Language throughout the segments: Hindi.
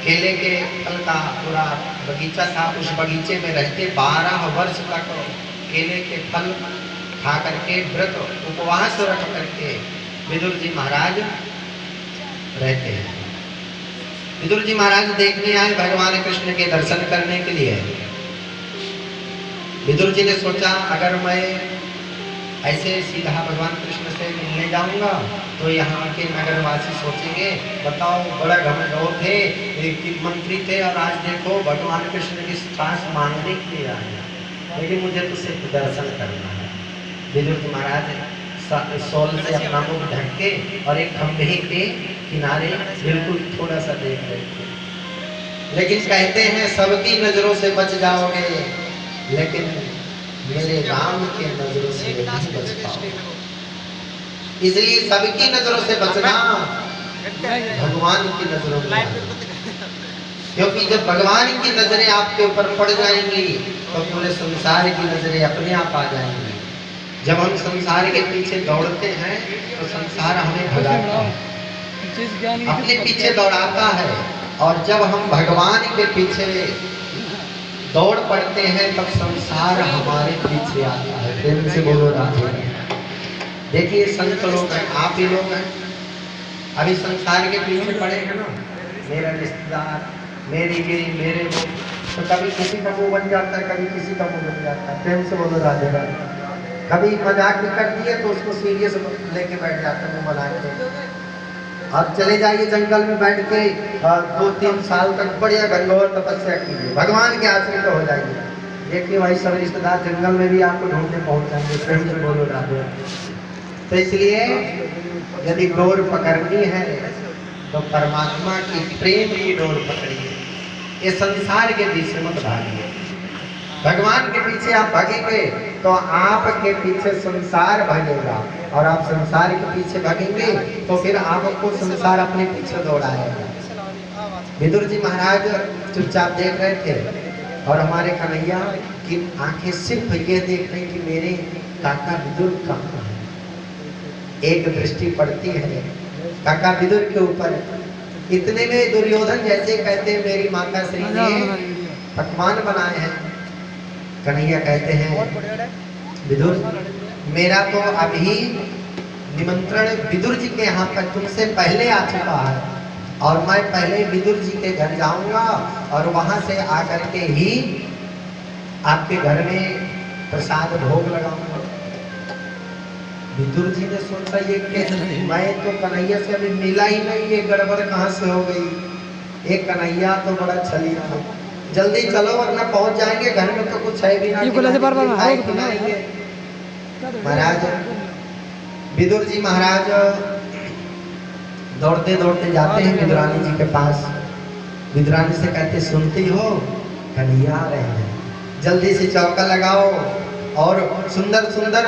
केले के फल का पूरा बगीचा था। उस बगीचे में रहते 12 वर्ष तक केले के फल खा करके व्रत उपवास रख करके विदुर जी महाराज रहते हैं। विदुर जी महाराज देखने आए भगवान कृष्ण के दर्शन करने के लिए। विदुर जी ने सोचा अगर मैं ऐसे सीधा भगवान कृष्ण से मिलने जाऊंगा तो यहाँ के नगरवासी सोचेंगे बताओ बड़ा घमंड थे, एक मंत्री थे और आज देखो भगवान कृष्ण की सांस मांगने के लिए आए। लेकिन मुझे तो सिर्फ दर्शन करना है। विदुर जी महाराज सोल से अपना मुख ढक के और एक खंभे के किनारे बिल्कुल थोड़ा सा देख रहे थे। लेकिन कहते हैं सबकी नजरों से बच जाओगे लेकिन मेरे राम के नजरों से नहीं बच पाओगे। इसलिए सबकी नजरों से बचना भगवान की नजरों में, क्योंकि जब भगवान की नजरें आपके ऊपर पड़ जाएंगी तो पूरे संसार की नजरें अपने आप आ जाएंगी। जब हम संसार के पीछे दौड़ते हैं तो संसार हमें भगाता है, अपने पीछे दौड़ाता है। और जब हम भगवान के पीछे दौड़ पड़ते हैं तब संसार हमारे पीछे आता है। प्रेम से बोलो राधे। देखिए संत लोग हैं, आप ही लोग हैं, अभी संसार के पीछे पड़े हैं ना, मेरा रिश्तेदार, मेरी गिरी, मेरे वो, तो कभी किसी का मुंह बन जाता है, कभी किसी का मुंह बन जाता है। प्रेम से बोलो राधे राधे। कभी मजाक भी कर दिए तो उसको सीरियस लेके बैठ जाते हैं मुंह बना के। आप चले जाइए जंगल में बैठ के 2-3 साल तक बढ़िया घनघोर तपस्या कीजिए, भगवान के आश्रित हो जाइए। देखिए भाई सब रिश्तेदार जंगल में भी आपको ढूंढने पहुंच जाएंगे। प्रेम से बोलो राधे। तो इसलिए यदि डोर पकड़नी है तो परमात्मा की प्रेम की डोर पकड़िए। ये संसार के पीछे मत भागिए। भगवान के पीछे आप भागेंगे तो आपके पीछे संसार भागेगा, और आप संसार के पीछे भागेंगे तो फिर आपको संसार अपने पीछे दौड़ाएगा। विदुर जी महाराज चुपचाप देख रहे थे और हमारे कन्हैया की आंखें सिर्फ ये देख रही कि मेरे काका विदुर कहाँ है। एक दृष्टि पड़ती है काका विदुर के ऊपर। इतने में दुर्योधन जैसे कहते हैं मेरी माता श्री ने पकवान बनाए हैं। कन्हैया कहते हैं विदुर मेरा तो अभी निमंत्रण विदुर जी के यहाँ पर तुमसे पहले आ चुका है और मैं पहले विदुर जी के घर जाऊंगा और वहां से आकर के ही आपके घर में प्रसाद भोग लगाऊंगा। विदुर जी ने सोचा ये कैसे, मैं तो कन्हैया से अभी मिला ही नहीं, ये गड़बड़ कहाँ से हो गई। एक कन्हैया तो बड़ा छली था, जल्दी चलो वरना पहुंच जाएंगे घर में तो कुछ है भी ना। महाराज विदुर जी महाराज दौड़ते दौड़ते जाते हैं विदुरानी जी के पास। विदुरानी से कहते सुनती हो कन्हैया आ रहे हैं, जल्दी से चौका लगाओ और सुंदर सुंदर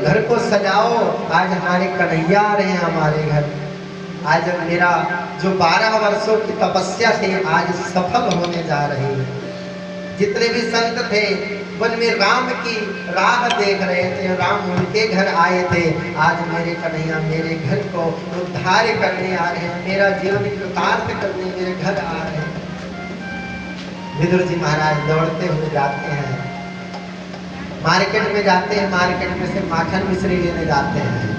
घर को सजाओ, आज हमारे कन्हैया आ रहे हैं हमारे घर। आज मेरा जो 12 वर्षों की तपस्या थी आज सफल होने जा रही है। जितने भी संत थे वन में राम की राह देख रहे थे, राम उनके घर आए थे, आज मेरे कन्हैया मेरे घर को उद्धार करने आ रहे हैं, मेरा जीवन कृतार्थ करने मेरे घर आ रहे हैं। विदुर जी महाराज दौड़ते हुए जाते हैं, मार्केट में जाते हैं, मार्केट में से माखन मिश्री लेने जाते हैं।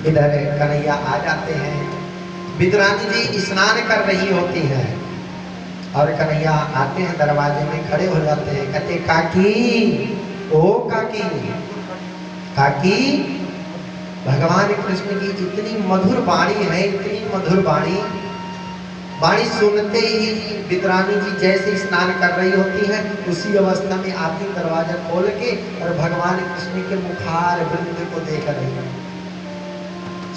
इधर कन्हैया आ जाते हैं, विदुरानी जी स्नान कर रही होती हैं और कन्हैया आते हैं, दरवाजे में खड़े हो जाते हैं, कहते काकी, ओ काकी। काकी भगवान कृष्ण की इतनी मधुर वाणी है, इतनी मधुर वाणी सुनते ही विदुरानी जी जैसे स्नान कर रही होती है उसी अवस्था में आती दरवाजा खोल के और भगवान कृष्ण के मुखार वृंद को देख रही है,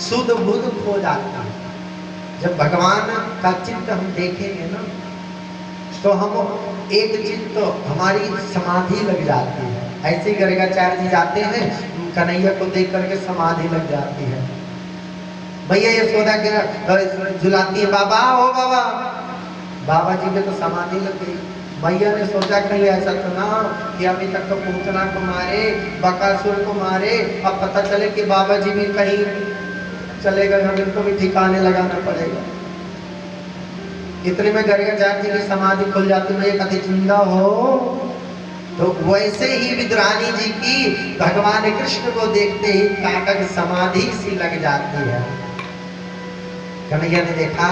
शुद्ध बुद्ध खो जाता है। जब भगवान का चित्त हम देखेंगे ना तो हम एक चित्त हमारी समाधि लग जाती है। ऐसे ही गर्गाचार्य जी जाते हैं, कन्हैया को देख करके समाधि लग जाती है। भैया यशोदा के झुलाती है, बाबा ओ बाबा, बाबा जी में तो समाधि लग गई। भैया ने सोचा कहीं ऐसा तो ना कि अभी तक तो पूतना को मारे, बकासुर को मारे, अब पता चले कि बाबा जी भी कहीं चले गए, हम इनको भी ठिकाने लगाना पड़ेगा। इतने में गर्गाचार्य जी की समाधि खुल जाती है, कभी जिंदा हो। तो वैसे ही विद्रानी जी की भगवान कृष्ण को देखते ही काटक समाधि सी लग जाती है। कन्हैया ने देखा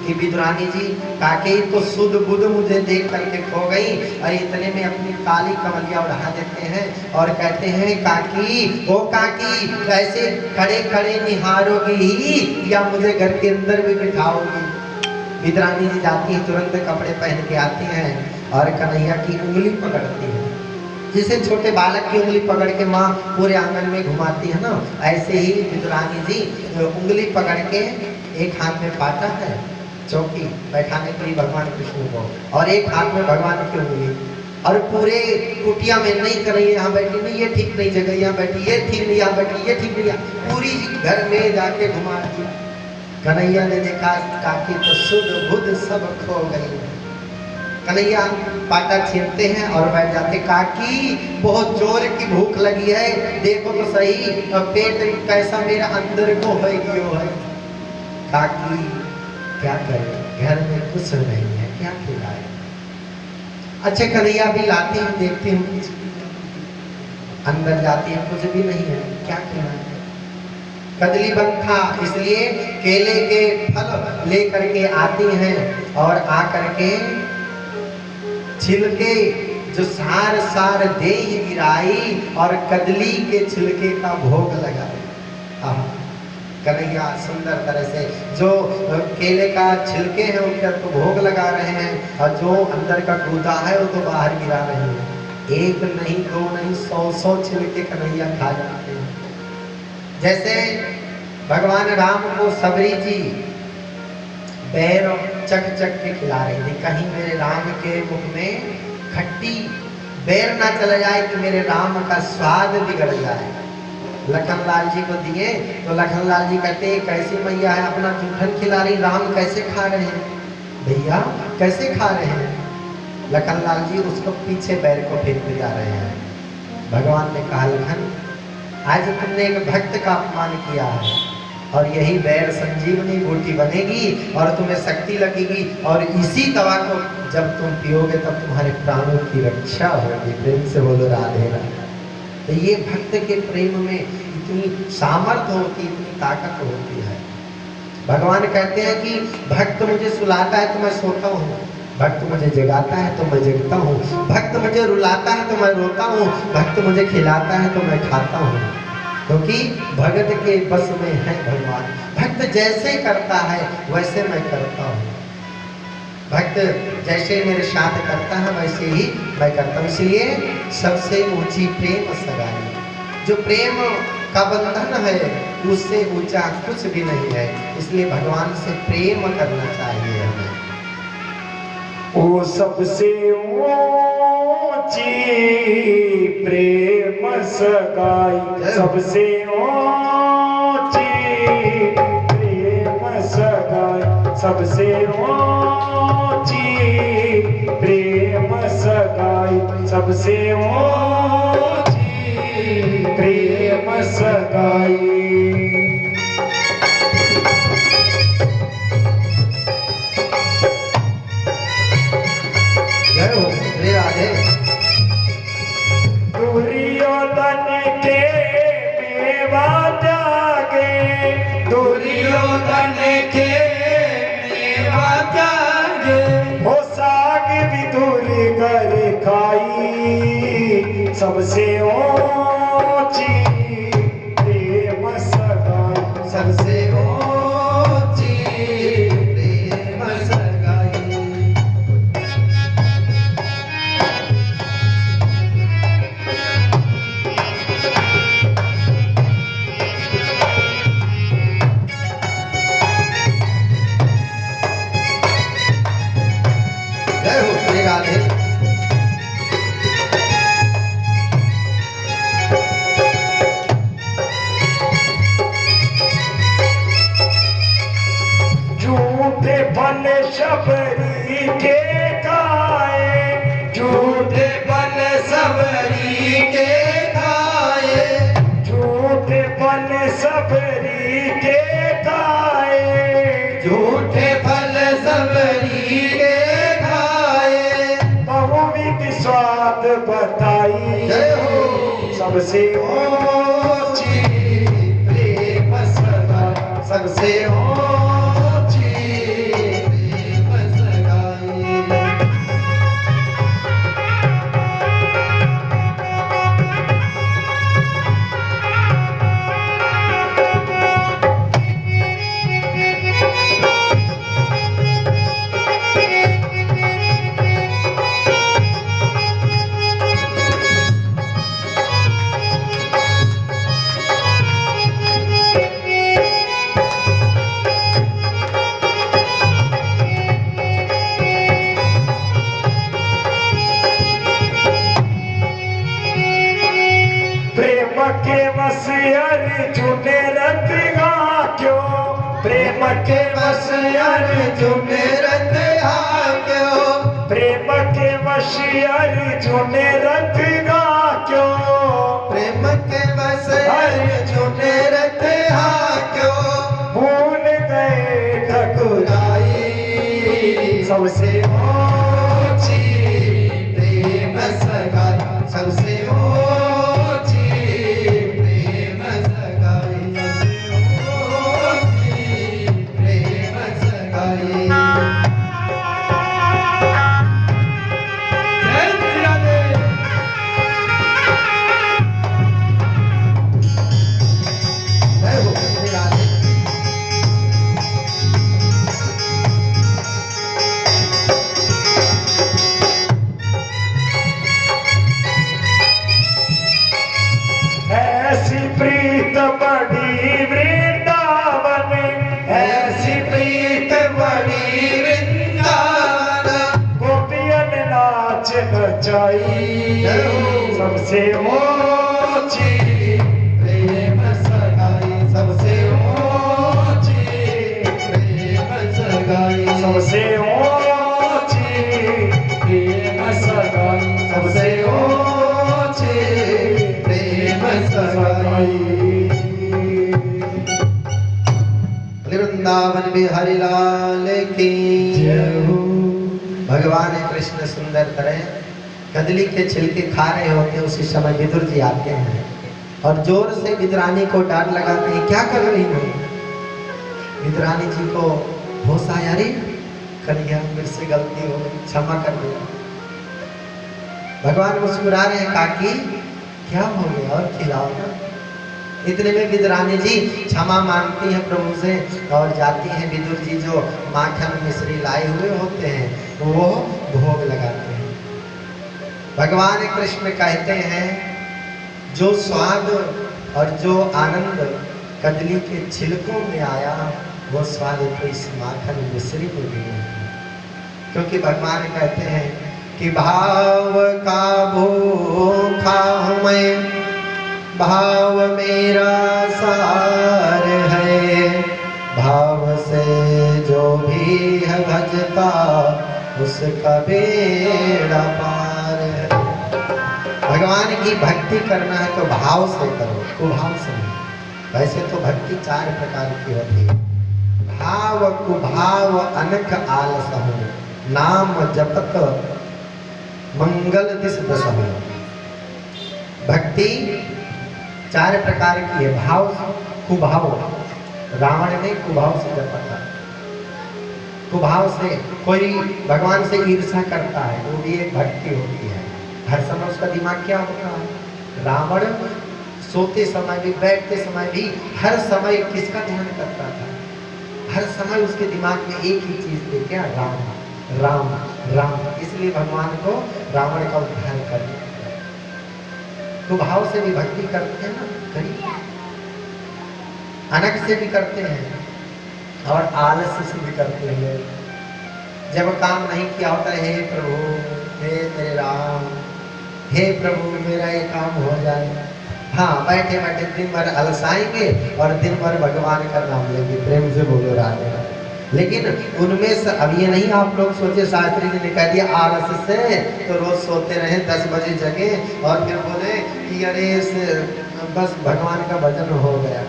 कि विद्रानी जी काके तो शुद्ध बुद्ध मुझे देख करके खो गई, और इतने में अपनी काली कमलिया उड़ा देते हैं और कहते हैं काकी, ओ काकी, ऐसे खड़े खड़े निहारोगी ही या मुझे घर के अंदर भी बिठाओगी। विद्रानी जी जाती है, तुरंत कपड़े पहन के आती हैं और कन्हैया की उंगली पकड़ती है। जिसे छोटे बालक की उंगली पकड़ के माँ पूरे आंगन में घुमाती है ना, ऐसे ही विद्रानी जी उंगली पकड़ के एक हाथ में पाटा है चौकी बैठाने के लिए भगवान कृष्ण को, और एक हाथ में भगवान की उंगली, और पूरे कुटिया में नहीं कर रही है, यहाँ बैठी नहीं, ये ठीक नहीं जगह, यहाँ बैठी ये ठीक नहीं, यहाँ बैठी ये ठीक नहीं, पूरी घर में जाके घुमा दी। कन्हैया ने देखा काकी तो शुद्ध बुद्ध सब खो गई। कन्हैया पाटा छीनते हैं और बैठ जाते, काकी बहुत जोर की भूख लगी है, देखो तो सही पेट कैसा मेरा अंदर को है क्यों है। काकी क्या करे, घर में कुछ नहीं है, क्या खिलाए। अच्छा कन्हैया भी लाती हूँ, देखती हूँ, अंदर जाती है, कुछ भी नहीं है, क्या खिलाए। कदली बंद था इसलिए केले के फल लेकर के आती हैं, और आकर के छिलके जो सार सार दे गिराई और कदली के छिलके का भोग लगाए। कन्हैया सुंदर तरह से जो केले का छिलके हैं उनके तो भोग लगा रहे हैं, और जो अंदर का गूदा है वो तो बाहर गिरा रहे हैं। एक नहीं दो नहीं 100 छिलके कन्हैया खा जाते हैं। जैसे भगवान राम को सबरी जी बैर चक चक के खिला रही थी, कहीं मेरे राम के मुख में खट्टी बैर ना चला जाए कि मेरे राम का स्वाद बिगड़ जाए। लखनलाल जी को दिए तो लखनलाल जी कहते कैसी मैया है, अपना जूठन खिला रही, राम कैसे खा रहे हैं भैया, कैसे खा रहे हैं। लखनलाल जी उसको पीछे बैर को फेंकते जा रहे हैं। भगवान ने कहा लखन, आज तुमने एक भक्त का अपमान किया है, और यही बैर संजीवनी बूटी बनेगी और तुम्हें शक्ति लगेगी, और इसी दवा को जब तुम पियोगे तब तुम्हारे प्राणों की रक्षा होगी। प्रेम से बोलो राधे राधे। तो ये भक्त के प्रेम में इतनी सामर्थ्य होती, इतनी ताकत होती है। भगवान कहते हैं कि भक्त मुझे सुलाता है तो मैं सोता हूँ, भक्त मुझे जगाता है तो मैं जगता हूँ, भक्त मुझे रुलाता है तो मैं रोता हूँ, भक्त मुझे खिलाता है तो मैं खाता हूँ, क्योंकि भगत के बस में है भगवान। भक्त जैसे करता है वैसे मैं करता हूँ, भक्त जैसे मेरे साथ करता है वैसे ही मैं करता हूँ। इसलिए सबसे ऊंची प्रेम सगाई, जो प्रेम का बंधन है उससे ऊंचा कुछ भी नहीं है। इसलिए भगवान से प्रेम करना चाहिए हमें। वो सबसे ऊंची प्रेम सगाई, सबसे ऊंची प्रेम सगाई, सबसे ऊंची प्रेम सगाई, सबसे ऊंची प्रेम सगाई। दुर्योधन के मेवा त्यागे, दुर्योधन के मेवा त्यागे, हो साग विदुर कर खाई, सबसे ऊंची प्रेम सगाई, सबसे ऊंची प्रेम सगाई। झूठे फल शबरी के खाए, झूठे फल सबरी के खाए, झूठे फल सबरी के खाए, झूठे फल सब सबसे ऊंची प्रेम सगाई, सबसे ऊंची प्रेम सगाई। प्रेम के वश अर्जुन रथ गा क्यों, प्रेम के वश अर्जुन रथ गा क्यों, प्रेम के वश अर्जुन रथ गा क्यों, प्रेम के वश अर्जुन रथ गा क्यों, भूल गए ठकुराई सबसे ऊंची प्रेम सगाई, सबसे ऐसी प्रीत बड़ी वृंदावन, ऐसी प्रीत बड़ी वृंदावन, गोपियन नाच नचाई सबसे ऊंची प्रेम सगाई, सबसे ऊंची प्रेम सगाई, सबसे ऊंची प्रेम सगाई, सबसे ऊंची प्रेम सगाई। वृंदावन बिहारी लाल की जय हो। भगवान कृष्ण सुंदर तरह कदली के छिलके खा रहे होते हैं, उसी समय विदुर जी आते हैं और जोर से विदुरानी को डांट लगाते हैं, क्या कर रही हो? विदुरानी जी को होश आया, अरे कर गया, मेरे से गलती हो गई, क्षमा कर दिया। भगवान मुस्कुरा रहे हैं, काकी क्या हो गया और खिलाओ ना। इतने में विदुरानी जी क्षमा मांगती हैं प्रभु से और जाती हैं। विदुर जी जो माखन मिश्री लाए हुए होते हैं वो भोग लगाते हैं। भगवान कृष्ण कहते हैं जो स्वाद और जो आनंद कदली के छिलकों में आया वो स्वाद तो इस माखन मिश्री में भी नहीं है, क्योंकि भगवान कहते हैं कि भाव का भूखा हूँ मैं, भाव मेरा सार है, भाव से जो भी है भजता उसका बेड़ा पार है। भगवान की भक्ति करना है तो भाव से करो, कुभाव से नहीं। वैसे तो भक्ति 4 प्रकार की होती है। भाव कुभाव अनक आलस हो, नाम जपत मंगल दिस दस हो। भक्ति 4 प्रकार की है। भाव कुभाव, रावण ने कुभाव से जपा था। कुभाव से कोई भगवान से ईर्ष्या करता है, वो भी एक भक्ति होती है। हर समय उसका दिमाग क्या होता है? रावण सोते समय भी बैठते समय भी हर समय किसका ध्यान करता था? हर समय उसके दिमाग में एक ही चीज थी, क्या? राम राम राम। इसलिए भगवान को रावण का उद्धार कर दिया। तो भाव से भी भक्ति करते हैं ना, करिए। अनक से भी करते हैं और आलस्य से भी करते हैं। जब काम नहीं किया होता है, हे प्रभु, हे मेरे राम, हे प्रभु मेरा ये काम हो जाए। हाँ, बैठे बैठे दिन भर अलसाएंगे और दिन भर भगवान का नाम लेंगे, प्रेम से बोलो राधे राधे। लेकिन उनमें से अब ये नहीं आप लोग सोचे, शास्त्री जी ने कह दिया आलस्य से तो रोज सोते रहे, 10 बजे जगे और फिर बोले कि अरे बस भगवान का भजन हो गया।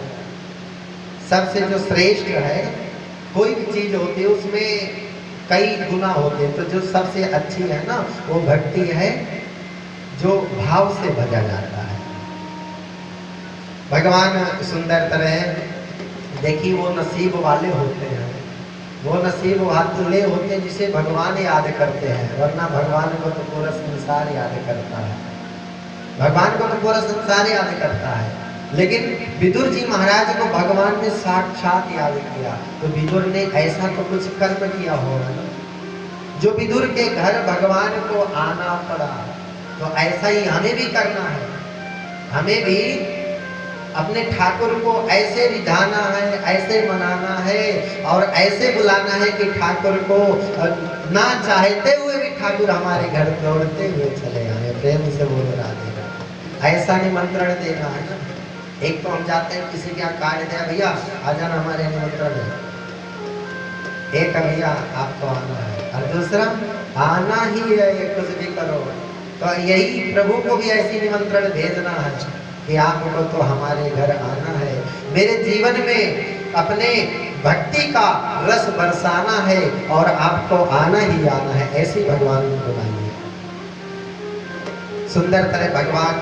सबसे जो श्रेष्ठ है, कोई भी चीज होती है उसमें कई गुना होते हैं, तो जो सबसे अच्छी है ना वो भक्ति है जो भाव से भजा जाता है। भगवान सुंदर तरह देखिए वो नसीब वाले होते हैं, वो नसीब वाले होते हैं जिसे भगवान याद करते हैं, वरना भगवान को तो पूरा संसार याद करता है, भगवान को तो पूरा संसार याद करता है। लेकिन विदुर जी महाराज को भगवान ने साक्षात याद किया, तो विदुर ने ऐसा तो कुछ कर्म किया होगा ना, जो विदुर के घर भगवान को आना पड़ा, तो ऐसा ही हमें भी करना है। हमें भी अपने ठाकुर को ऐसे रिझाना है, ऐसे मनाना है और ऐसे बुलाना है कि ठाकुर को ना चाहते हुए भी ठाकुर हमारे घर दौड़ते हुए चले आए। प्रेम से बोलो राधे राधे, ऐसा निमंत्रण देना है ना। एक तो हम जाते हैं किसी के यहाँ कार्ड दिया, भैया आ जाना हमारे निमंत्रण है, एक भैया आपको आना है, और दूसरा आना ही है, कुछ भी करो। तो यही प्रभु को भी ऐसी निमंत्रण भेजना है कि आपको तो हमारे घर आना है, मेरे जीवन में अपने भक्ति का रस बरसाना है और आपको आना ही आना है, ऐसे भगवान को बुलाइए। सुंदर तरह भगवान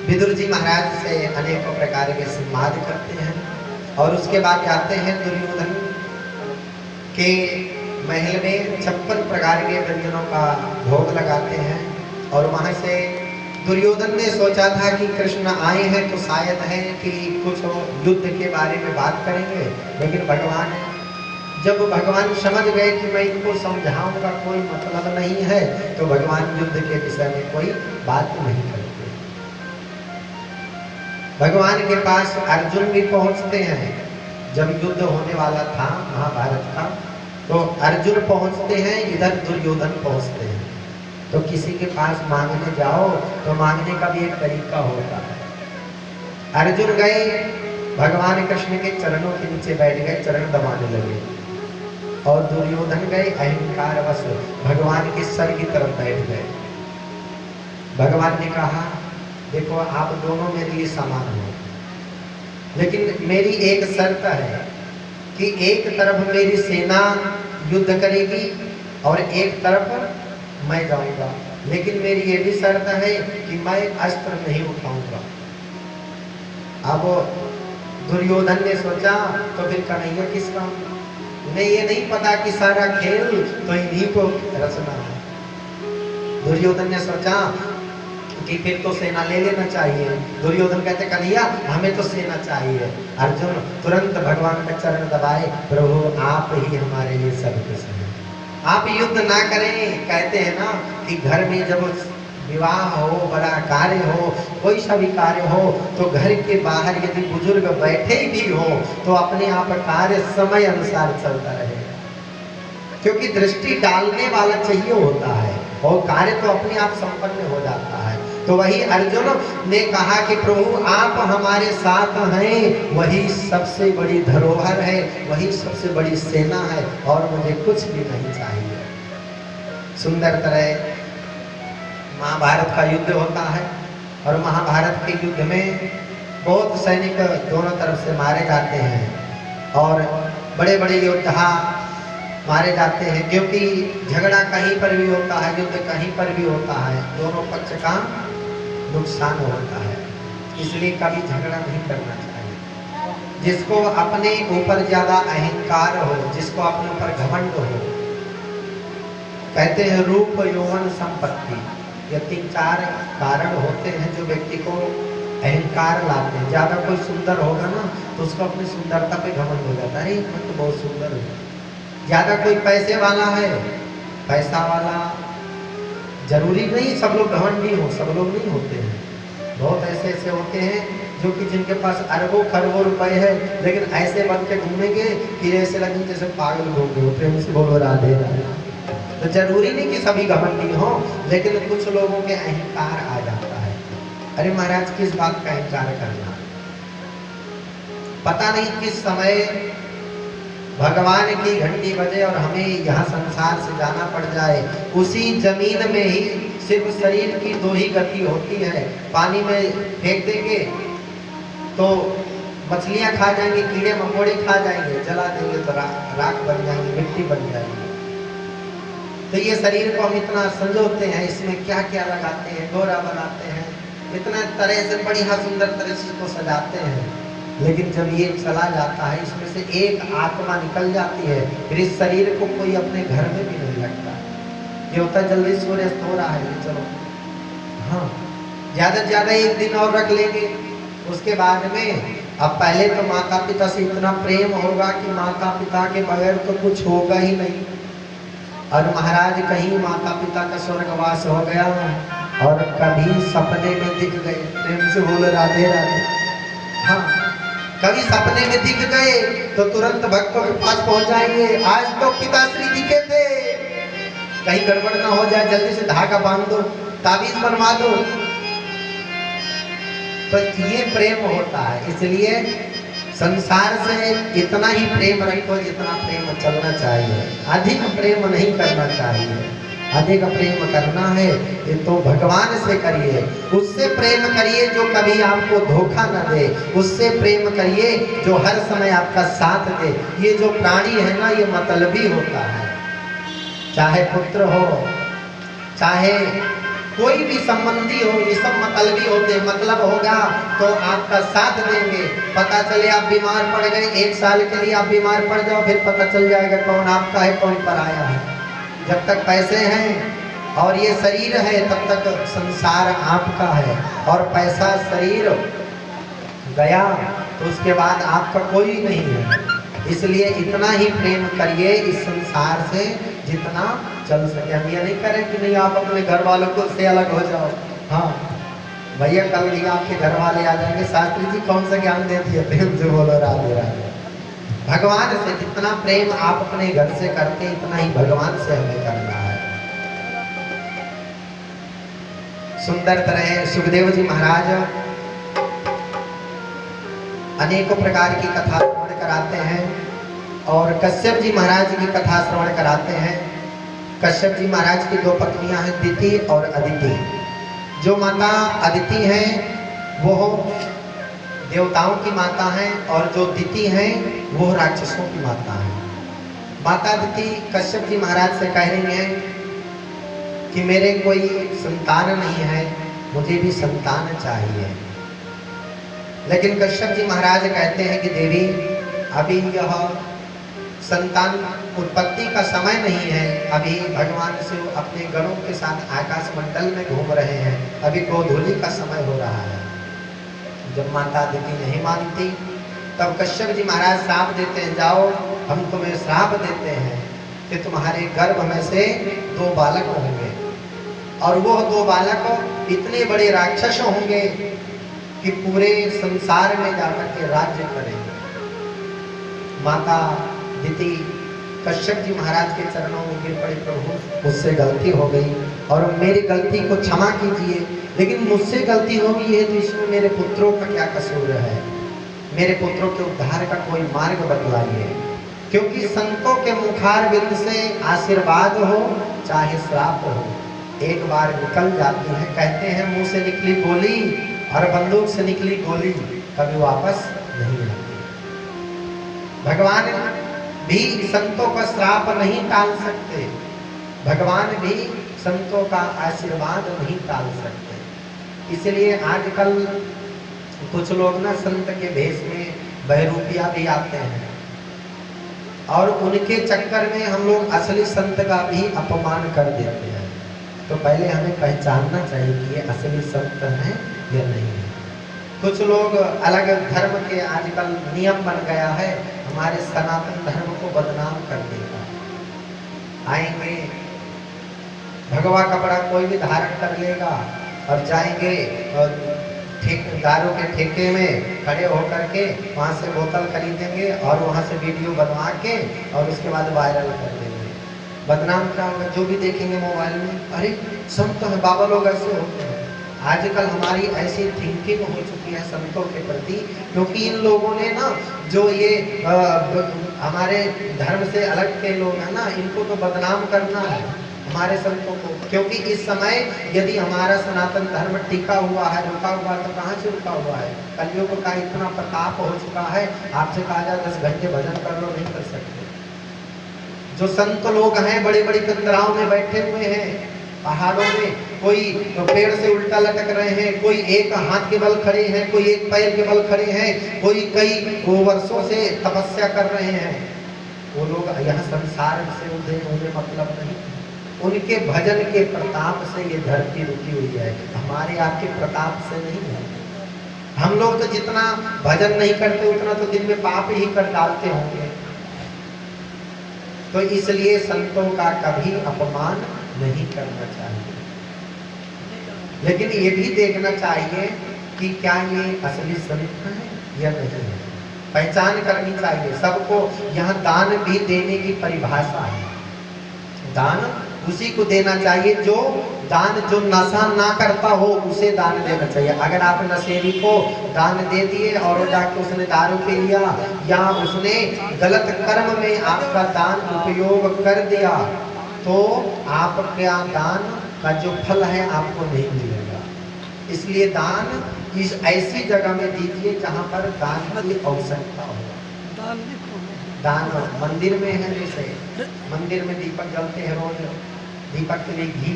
विदुर जी महाराज से अनेकों प्रकार के संवाद करते हैं और उसके बाद जाते हैं दुर्योधन के महल में, 56 प्रकार के व्यंजनों का भोग लगाते हैं। और वहां से दुर्योधन ने सोचा था कि कृष्ण आए हैं तो शायद है कि कुछ युद्ध के बारे में बात करेंगे, लेकिन जब भगवान समझ गए कि मैं इनको समझाऊंगा कोई मतलब नहीं है, तो भगवान युद्ध के विषय में कोई बात नहीं करते। भगवान के पास अर्जुन भी पहुंचते हैं, जब युद्ध होने वाला था महाभारत का, तो अर्जुन पहुंचते हैं, इधर दुर्योधन पहुंचते हैं। तो किसी के पास मांगने जाओ तो मांगने का भी एक तरीका होता है। अर्जुन गए, भगवान कृष्ण के चरणों के नीचे बैठ गए, चरण दबाने लगे, और दुर्योधन गए अहंकार वश भगवान के सर की तरफ बैठ गए। भगवान ने कहा देखो आप दोनों मेरे लिए समान हो, लेकिन मेरी एक शर्त है कि एक तरफ मेरी सेना युद्ध करेगी और एक तरफ मैं जाऊंगा, लेकिन मेरी ये भी शर्त है कि मैं अस्त्र नहीं उठाऊंगा। अब दुर्योधन ने सोचा तो फिर कन्हैया किसका, उन्हें ये नहीं पता कि सारा खेल तो इन्हीं को रचना है। दुर्योधन ने सोचा कि फिर तो सेना ले लेना चाहिए। दुर्योधन कहते कन्हैया हमें तो सेना चाहिए। अर्जुन तुरंत भगवान का चरण दबाए, प्रभु आप ही हमारे लिए सब कुछ हैं, आप युद्ध ना करें। कहते हैं ना कि घर में जब विवाह हो, बड़ा कार्य हो, कोई सा भी कार्य हो, तो घर के बाहर यदि बुजुर्ग बैठे भी हो तो अपने आप कार्य समय अनुसार चलता रहेगा, क्योंकि दृष्टि डालने वाला चाहिए होता है और कार्य तो अपने आप संपन्न हो जाता है। तो वही अर्जुन ने कहा कि प्रभु आप हमारे साथ हैं, वही सबसे बड़ी धरोहर है, वही सबसे बड़ी सेना है और मुझे कुछ भी नहीं चाहिए। सुंदर तरह महाभारत का युद्ध होता है और महाभारत के युद्ध में बहुत सैनिक दोनों तरफ से मारे जाते हैं और बड़े बड़े योद्धा मारे जाते हैं, क्योंकि झगड़ा कहीं पर भी होता है, युद्ध कहीं पर भी होता है, दोनों पक्ष का नुकसान होता है, इसलिए कभी झगड़ा नहीं करना चाहिए। जिसको अपने ऊपर ज्यादा अहंकार हो, जिसको अपने ऊपर घमंड हो, कहते हैं रूप यौवन संपत्ति, ये 3-4 कारण होते हैं जो व्यक्ति को अहंकार लाते हैं। ज्यादा कोई सुंदर होगा ना तो उसको अपनी सुंदरता पे घमंड हो जाता है, मैं तो बहुत सुंदर हूँ। ज्यादा कोई पैसे वाला है, पैसा वाला, जरूरी नहीं सब लोग घमंडी हो, सब लोग नहीं होते हैं, बहुत ऐसे ऐसे होते हैं जो कि जिनके पास अरबों खरबों रुपए है, लेकिन ऐसे बन के घूमेंगे कि ऐसे लगे जैसे पागल हो गए। प्रेम से बोलो राधे राधे। तो जरूरी नहीं कि सभी घमंडी हो, लेकिन कुछ लोगों के अहंकार आ जाता है। अरे महाराज किस बात का अहंकार करना, पता नहीं किस समय भगवान की घंटी बजे और हमें यहाँ संसार से जाना पड़ जाए। उसी जमीन में ही सिर्फ शरीर की 2 ही गति होती है, पानी में फेंक देंगे तो मछलियाँ खा जाएंगे, कीड़े मकोड़े खा जाएंगे, जला देंगे तो राख बन जाएंगे, मिट्टी बन जाएंगे। तो ये शरीर को हम इतना संजोते हैं, इसमें क्या क्या लगाते हैं, डोरा बनाते हैं, इतना तरह से बढ़िया सुंदर तरह से इसको सजाते हैं, लेकिन जब ये चला जाता है, इसमें से एक आत्मा निकल जाती है, फिर इस शरीर को कोई अपने घर में भी नहीं लगता। ये होता है जल्दी सूर्यास्त हो रहा है, चलो हाँ ज्यादा से ज्यादा एक दिन और रख लेंगे, उसके बाद में अब पहले तो माता पिता से इतना प्रेम होगा कि माता पिता के बगैर तो कुछ होगा ही नहीं। और महाराज कहीं माता पिता का स्वर्गवास हो गया और कभी सपने में दिख गए, प्रेम से बोले राधे राधे, हाँ कभी सपने में दिख गए तो तुरंत भक्तों के पास पहुंच जाएंगे। आज तो पिताश्री दिखे थे, कहीं गड़बड़ ना हो जाए, जल्दी से धागा बांध दो, ताबीज बनवा दो। तो ये प्रेम होता है, इसलिए संसार से इतना ही प्रेम रखो जितना प्रेम चलना चाहिए, अधिक प्रेम नहीं करना चाहिए। अधिक प्रेम करना है ये तो भगवान से करिए, उससे प्रेम करिए जो कभी आपको धोखा न दे, उससे प्रेम करिए जो हर समय आपका साथ दे। ये जो प्राणी है ना, ये मतलबी होता है, चाहे पुत्र हो चाहे कोई भी संबंधी हो, ये सब मतलबी होते। मतलब होगा तो आपका साथ देंगे। पता चले आप बीमार पड़ गए, 1 साल के लिए आप बीमार पड़ जाओ, फिर पता चल जाएगा कौन आपका है कौन पराया है। जब तक पैसे हैं और ये शरीर है तब तक संसार आपका है, और पैसा शरीर गया तो उसके बाद आपका कोई नहीं है। इसलिए इतना ही प्रेम करिए इस संसार से जितना चल सके। हम ये नहीं करें कि नहीं आप अपने घर वालों को से अलग हो जाओ। हाँ भैया कल ही आपके घर वाले आ जाएंगे, शास्त्री जी कौन सा ज्ञान दे दिए, प्रेम से बोलो राधे राधे। भगवान से जितना प्रेम आप अपने घर से करते इतना ही भगवान से हमें करना है। सुंदर तरह सुखदेव जी महाराज अनेकों प्रकार की कथा श्रवण कराते हैं और कश्यप जी महाराज की कथा श्रवण कराते हैं। कश्यप जी महाराज की 2 पत्नियां हैं, दिति और अदिति। जो माता अदिति हैं वो देवताओं की माता हैं और जो दिति हैं वो राक्षसों की माता हैं। माता अदिति कश्यप जी महाराज से कह रही हैं कि मेरे कोई संतान नहीं है, मुझे भी संतान चाहिए। लेकिन कश्यप जी महाराज कहते हैं कि देवी अभी यह संतान उत्पत्ति का समय नहीं है, अभी भगवान शिव अपने गणों के साथ आकाश मंडल में घूम रहे हैं, अभी गोधूली का समय हो रहा है। जब माता अदिति नहीं मानती तब कश्यप जी महाराज श्राप देते हैं, जाओ हम तुम्हें श्राप देते हैं कि तुम्हारे गर्भ में से 2 बालक होंगे और वो 2 बालक इतने बड़े राक्षस होंगे कि पूरे संसार में जाकर के राज्य करेंगे। माता दिति कश्यप जी महाराज के चरणों में गिर पड़ी, प्रभु मुझसे गलती हो गई और मेरी गलती को क्षमा कीजिए, लेकिन मुझसे गलती हो गई है तो इसमें मेरे पुत्रों का क्या कसूर है, मेरे पुत्रों के उद्धार का कोई मार्ग बतलाइए। क्योंकि संतों के मुखार बिंद से आशीर्वाद हो चाहे श्राप हो एक बार निकल जाती है। कहते हैं मुंह से निकली गोली और बंदूक से निकली गोली कभी वापस नहीं आती। भगवान भी संतों का श्राप नहीं टाल सकते, भगवान भी संतों का आशीर्वाद नहीं टाल सकते। इसलिए आजकल कुछ लोग ना संत के भेष में बहरूपिया भी आते हैं और उनके चक्कर में हम लोग असली संत का भी अपमान कर देते हैं। तो पहले हमें पहचानना चाहिए कि ये असली संत हैं या नहीं है। कुछ लोग अलग धर्म के आजकल नियम बन गया है, हमारे सनातन धर्म को बदनाम कर देगा। आएंगे भगवा कपड़ा कोई भी धारण कर लेगा और जाएंगे और दारू के ठेके में खड़े होकर के वहाँ से बोतल खरीदेंगे और वहाँ से वीडियो बनवा के और उसके बाद वायरल कर देंगे। बदनाम क्या होगा, जो भी देखेंगे मोबाइल में अरे संत है, बाबा लोग ऐसे होते हैं। आजकल हमारी ऐसी थिंकिंग हो चुकी है संतों के प्रति, क्योंकि इन लोगों ने ना जो ये हमारे धर्म से अलग के लोग हैं ना, इनको तो बदनाम करना है हमारे संतों को। क्योंकि इस समय यदि हमारा सनातन धर्म टिका हुआ है, रुका हुआ, तो कहाँ से रुका हुआ है। कलयुग का इतना प्रताप हो चुका है, आपसे कहा जाए 10 घंटे भजन कर लो, नहीं कर सकते। जो संत लोग हैं बड़े बड़े कंदराओं में बैठे हुए हैं पहाड़ों में, कोई पेड़ से उल्टा लटक रहे हैं, कोई एक हाथ के बल खड़े हैं, कोई एक पैर के बल खड़े हैं, कोई कई वर्षों से तपस्या कर रहे हैं। वो लोग यह संसार से उन्हें मतलब नहीं, उनके भजन के प्रताप से ये धरती रुकी हुई है, हमारे आपके प्रताप से नहीं है। हम लोग तो जितना भजन नहीं करते उतना तो दिन में पाप ही कर डालते होंगे। तो इसलिए संतों का कभी अपमान नहीं करना चाहिए, लेकिन ये भी देखना चाहिए कि क्या ये असली संत है या नहीं है, पहचान करनी चाहिए सबको। यहाँ दान भी देने की परिभाषा है, दान उसी को देना चाहिए जो दान जो नशा ना करता हो, उसे दान देना चाहिए। अगर आप नशेड़ी को दान दे दिए और जाके उसने दारू पी लिया या उसने गलत कर्म में आपका दान उपयोग कर दिया, तो आपका दान का जो फल है आपको नहीं मिलेगा। इसलिए दान इस ऐसी जगह में दीजिए जहाँ पर दान की आवश्यकता हो। दान मंदिर में है, जैसे मंदिर में दीपक जलते हैं, रोज दीपक के लिए घी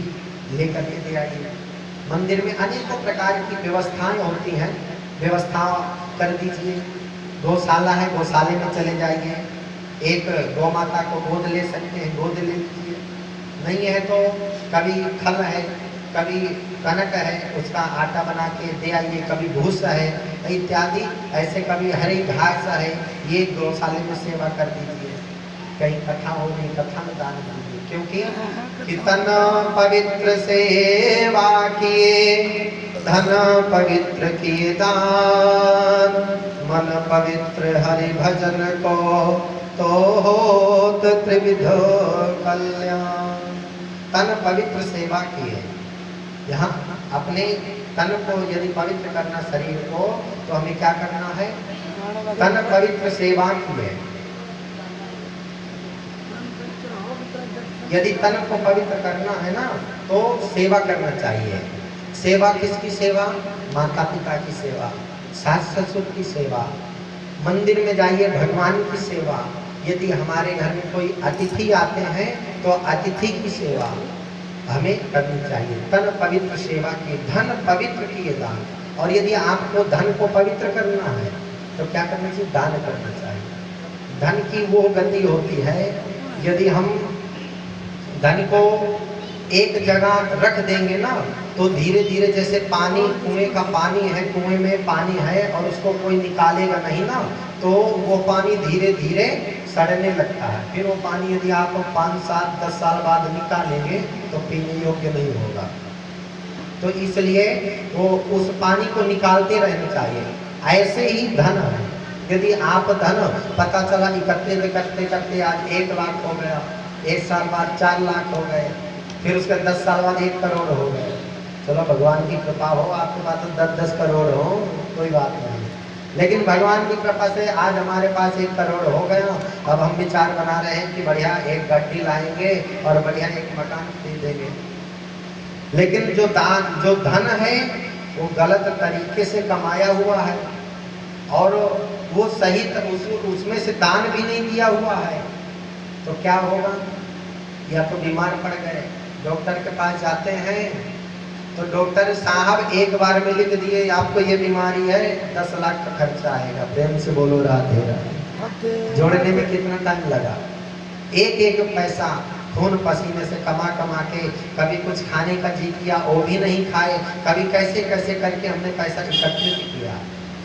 लेकर के दे आइए। मंदिर में अनेकों प्रकार की व्यवस्थाएं होती हैं, व्यवस्था कर दीजिए। गौशाला है, गौशाले में चले जाइए, एक गौ माता को गोद ले सकते हैं, गोद ले लीजिए। नहीं है तो कभी खल है, कभी कनक है, उसका आटा बना के दे आइए, कभी भूसा है इत्यादि, ऐसे कभी हरी घास है, ये गौशाले में सेवा कर दीजिए। कहीं कथा हो गई, कथा में दान दीजिए, क्योंकि कितना पवित्र सेवा किए धन पवित्र किए दान, मन पवित्र हरि भजन को तो होत त्रिविध कल्याण। तन पवित्र सेवा किए, यहाँ अपने तन को यदि पवित्र करना शरीर को, तो हमें क्या करना है? तन पवित्र सेवा किए। यदि तन को पवित्र करना है ना, तो सेवा करना चाहिए। सेवा किसकी सेवा? माता पिता की सेवा, सास ससुर की सेवा, मंदिर में जाइए भगवान की सेवा। यदि हमारे घर में कोई अतिथि आते हैं तो अतिथि की सेवा हमें करनी चाहिए। तन पवित्र सेवा की, धन पवित्र किए दान। और यदि आपको धन को पवित्र करना है तो क्या करना चाहिए? दान करना चाहिए। धन की वो गति होती है, यदि हम धन को एक जगह रख देंगे ना, तो धीरे धीरे जैसे पानी, कुएं का पानी है, कुएं में पानी है और उसको कोई निकालेगा नहीं ना, तो वो पानी धीरे धीरे सड़ने लगता है। फिर वो पानी यदि आप 5, 7, 10 साल बाद निकालेंगे तो पीने योग्य नहीं होगा। तो इसलिए वो उस पानी को निकालते रहना चाहिए। ऐसे ही धन है, यदि आप धन पता चला इकट्ठे करते करते आज 1 लाख हो गया, 1 साल बाद 4 लाख हो गए, फिर उसके 10 साल बाद 1 करोड़ हो गए। चलो भगवान की कृपा हो, आपके पास तो 10-10 करोड़ हो, कोई बात नहीं। लेकिन भगवान की कृपा से आज हमारे पास 1 करोड़ हो गया। अब हम विचार बना रहे हैं कि बढ़िया एक गाड़ी लाएंगे और बढ़िया एक मकान खरीदेंगे। लेकिन जो धन है वो गलत तरीके से कमाया हुआ है और वो सही उसमें से दान भी नहीं दिया हुआ है, तो क्या होगा? या तो बीमार पड़ गए, डॉक्टर के पास जाते हैं तो डॉक्टर साहब एक बार में लिख दिए आपको ये बीमारी है, 10 लाख का खर्चा आएगा। प्रेम से बोलो राधे राधे। जोड़ने में कितना टाइम लगा? एक एक पैसा खून पसीने से कमा कमा के, कभी कुछ खाने का जी किया वो भी नहीं खाए, कभी कैसे कैसे करके हमने पैसा एकत्रित किया,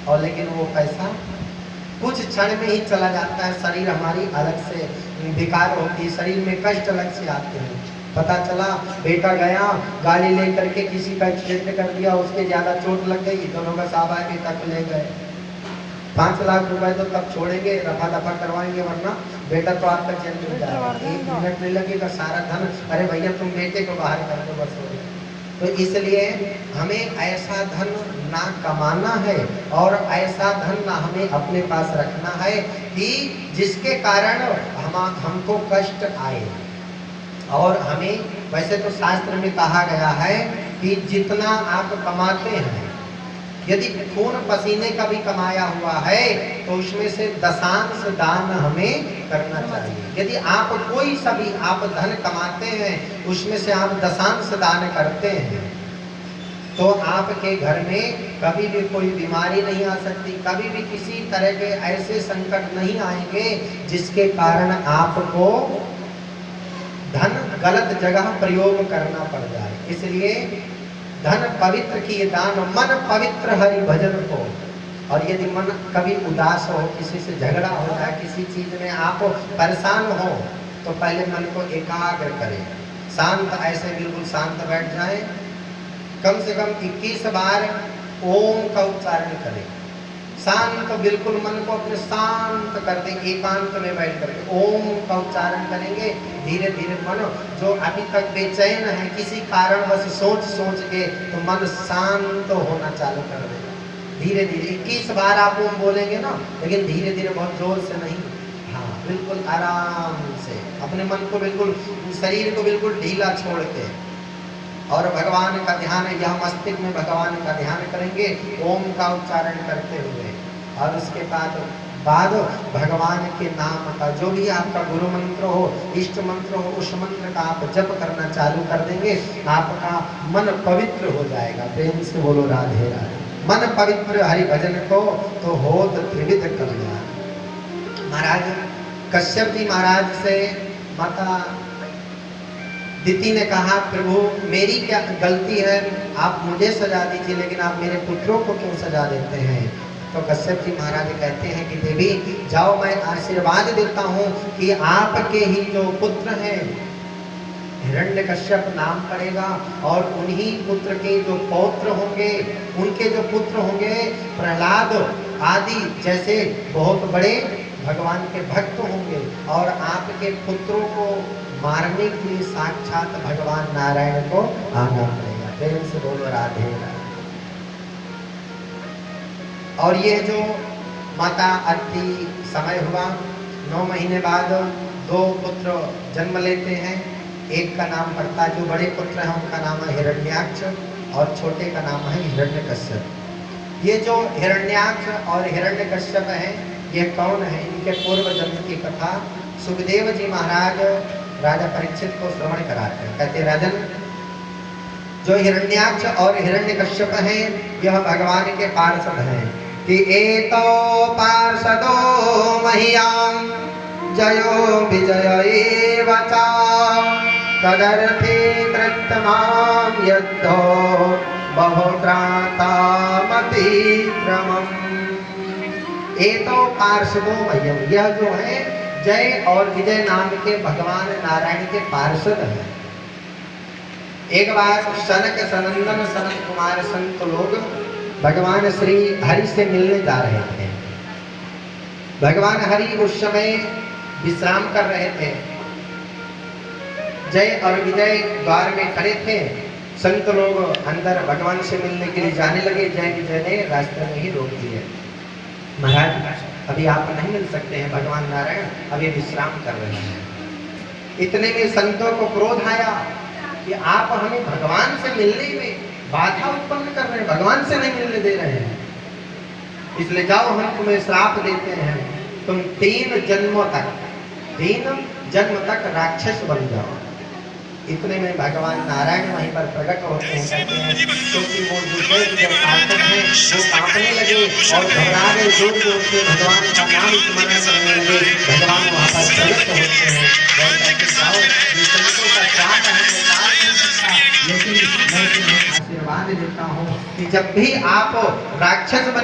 और लेकिन वो पैसा कुछ क्षण में ही चला जाता है। शरीर हमारी अलग से बेकार होती है, शरीर में कष्ट अलग से आते हैं। पता चला बेटा गया गाड़ी ले करके किसी का एक्सीडेंट कर दिया, उसके ज़्यादा चोट लग गई, दोनों का साहब बेटा को ले गए। 5 लाख रुपए तो तब छोड़ेंगे, रफा दफा करवाएंगे, वरना बेटा तो आपका जेल में जाएगा। 1 मिनट नहीं लगेगा, सारा धन, अरे भैया तुम बेटे को बाहर कर दो, बस हो गया। तो इसलिए हमें ऐसा धन ना कमाना है और ऐसा धन ना हमें अपने पास रखना है कि जिसके कारण हमको कष्ट आए। और हमें वैसे तो शास्त्र में कहा गया है कि जितना आप कमाते हैं, यदि खून पसीने का भी कमाया हुआ है तो उसमें से दशांश दान हमें करना चाहिए। यदि आप कोई सा भी आप धन कमाते हैं उसमें से आप दशांश दान करते हैं तो आपके घर में कभी भी कोई बीमारी नहीं आ सकती, कभी भी किसी तरह के ऐसे संकट नहीं आएंगे जिसके कारण आपको धन गलत जगह प्रयोग करना पड़ जाए। इसलिए धन पवित्र किए दान, मन पवित्र हरि भजन को। और यदि मन कभी उदास हो, किसी से झगड़ा हो जाए, किसी चीज में आप परेशान हो, तो पहले मन को एकाग्र करें, शांत, ऐसे बिल्कुल शांत बैठ जाए। कम से कम 21 बार ओम का उच्चारण करें। शांत बिल्कुल मन को अपने शांत कर दें, एकांत में बैठ करके ओम का उच्चारण करेंगे। धीरे धीरे मन जो अभी तक बेचैन है किसी कारणवश सोच के, तो मन शांत होना चालू कर देगा। धीरे धीरे 21 बार आप ओम बोलेंगे ना, लेकिन धीरे धीरे, बहुत जोर से नहीं, हाँ बिल्कुल आराम से अपने मन को बिल्कुल, शरीर को बिल्कुल ढीला छोड़ के, और भगवान का ध्यान, यह मस्तिष्क में भगवान का ध्यान करेंगे ओम का उच्चारण करते हुए। और उसके बाद भगवान के नाम का, जो भी आपका गुरु मंत्र हो, इष्ट मंत्र हो, उस मंत्र का आप जप करना चालू कर देंगे, आपका मन पवित्र हो जाएगा। प्रेम से बोलो राधे राधे। मन पवित्र हरि भजन को तो होत त्रिविध कल्याण। महाराज कश्यप जी महाराज से माता दिति ने कहा, प्रभु मेरी क्या गलती है, आप मुझे सजा दीजिए, लेकिन आप मेरे पुत्रों को क्यों सजा देते हैं? तो कश्यप जी महाराज कहते हैं कि देवी जाओ, मैं आशीर्वाद देता हूँ कि आपके ही जो पुत्र हैं, हिरण्यकश्यप नाम पड़ेगा, और उन्हीं पुत्र के जो पौत्र होंगे, उनके जो पुत्र होंगे प्रहलाद आदि जैसे बहुत बड़े भगवान के भक्त होंगे, और आपके पुत्रों को मारने के लिए साक्षात भगवान नारायण को आना पड़ेगा। प्रेम से बोलो राधे राधे। और ये जो माता अति समय हुआ, 9 महीने बाद 2 पुत्र जन्म लेते हैं। एक का नाम पड़ता है, जो बड़े पुत्र हैं उनका नाम है हिरण्याक्ष, और छोटे का नाम है हिरण्यकश्यप। ये जो हिरण्याक्ष और हिरण्यकश्यप हैं, ये कौन है? इनके पूर्व जन्म की कथा सुखदेव जी महाराज राजा परीक्षित को श्रवण कराते हैं। कहते राजन, जो हिरण्याक्ष और हिरण्यकश्यप हैं, यह भगवान के पार्षद हैं। कि एतो पार्षदो मह्यां जयो विजय एव च तदर्थे कृतमां यद्धो बहुत्रातामतिक्रमम्। एतो पार्षदो मह्यम, यह जो है जय और विजय नाम के भगवान नारायण के पार्षद हैं। एक बार सनक सनंदन सनत कुमार संत लोग भगवान श्री हरि से मिलने जा रहे थे। भगवान हरि उस समय विश्राम कर रहे थे। जय और विजय द्वार में खड़े थे। संत लोग अंदर भगवान से मिलने के लिए जाने लगे। जय विजय ने रास्ते में ही रोक दिए। महाराज अभी आप नहीं मिल सकते हैं, भगवान नारायण अभी विश्राम कर रहे हैं। इतने में संतों को क्रोध आया कि आप हमें भगवान से मिलने में बाधा उत्पन्न कर रहे हैं, भगवान से नहीं मिलने दे रहे हैं। इसलिए जाओ, हम तुम्हें श्राप देते हैं, तुम 3 जन्मों तक राक्षस बन जाओ। इतने में भगवान नारायण वहीं पर प्रकट होते हैं। कहते हैं क्योंकि वो दूसरे जो पार्षद हैं वो कांपने लगे और घबरा गए, जोर जोर से भगवान का नाम स्मरण करने लगे। भगवान वहाँ पर प्रकट होते हैं और कहते जाओ, ये संतों का श्राप है, लेकिन मैं तुम्हें आशीर्वाद देता हूँ कि जब भी आप राक्षस